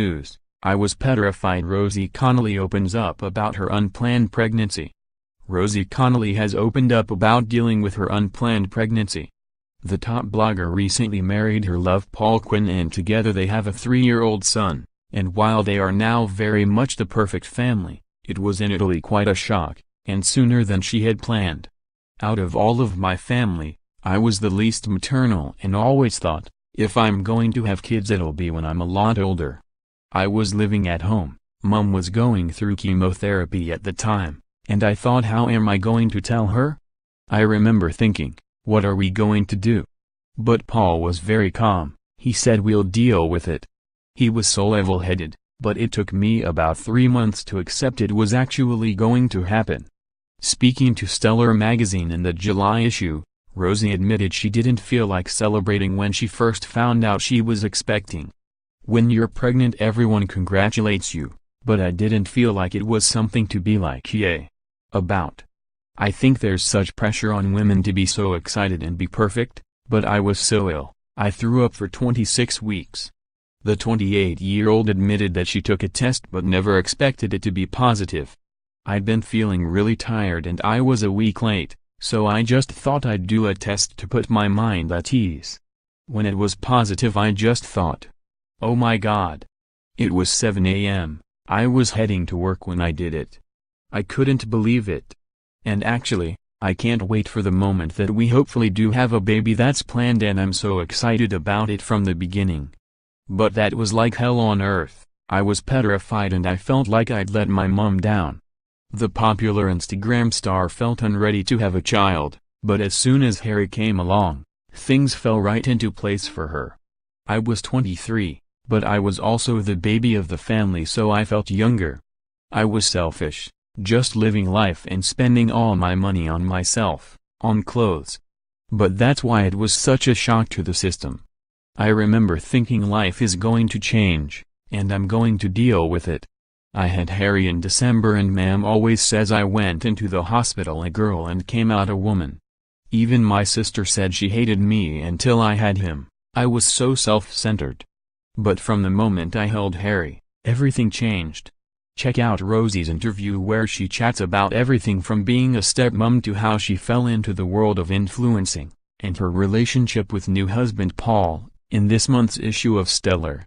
news, I was petrified. Rosie Connolly opens up about her unplanned pregnancy. Rosie Connolly has opened up about dealing with her unplanned pregnancy. The top blogger recently married her love Paul Quinn, and together they have a 3-year-old son, and while they are now very much the perfect family, it was in Italy quite a shock, and sooner than she had planned. Out of all of my family, I was the least maternal and always thought, if I'm going to have kids it'll be when I'm a lot older. I was living at home, Mum was going through chemotherapy at the time, and I thought, how am I going to tell her? I remember thinking, what are we going to do? But Paul was very calm. He said, we'll deal with it. He was so level-headed, but it took me about 3 months to accept it was actually going to happen. Speaking to Stellar magazine in the July issue, Rosie admitted she didn't feel like celebrating when she first found out she was expecting. When you're pregnant everyone congratulates you, but I didn't feel like it was something to be like yay about. I think there's such pressure on women to be so excited and be perfect, but I was so ill, I threw up for 26 weeks. The 28-year-old admitted that she took a test but never expected it to be positive. I'd been feeling really tired and I was a week late, so I just thought I'd do a test to put my mind at ease. When it was positive I just thought, oh my God. It was 7 a.m., I was heading to work when I did it. I couldn't believe it. And actually, I can't wait for the moment that we hopefully do have a baby that's planned, and I'm so excited about it from the beginning. But that was like hell on earth. I was petrified and I felt like I'd let my mom down. The popular Instagram star felt unready to have a child, but as soon as Harry came along, things fell right into place for her. I was 23, but I was also the baby of the family, so I felt younger. I was selfish, just living life and spending all my money on myself, on clothes. But that's why it was such a shock to the system. I remember thinking life is going to change, and I'm going to deal with it. I had Harry in December and Mom always says I went into the hospital a girl and came out a woman. Even my sister said she hated me until I had him. I was so self-centered. But from the moment I held Harry, everything changed. Check out Rosie's interview where she chats about everything from being a stepmom to how she fell into the world of influencing, and her relationship with new husband Paul, in this month's issue of Stellar.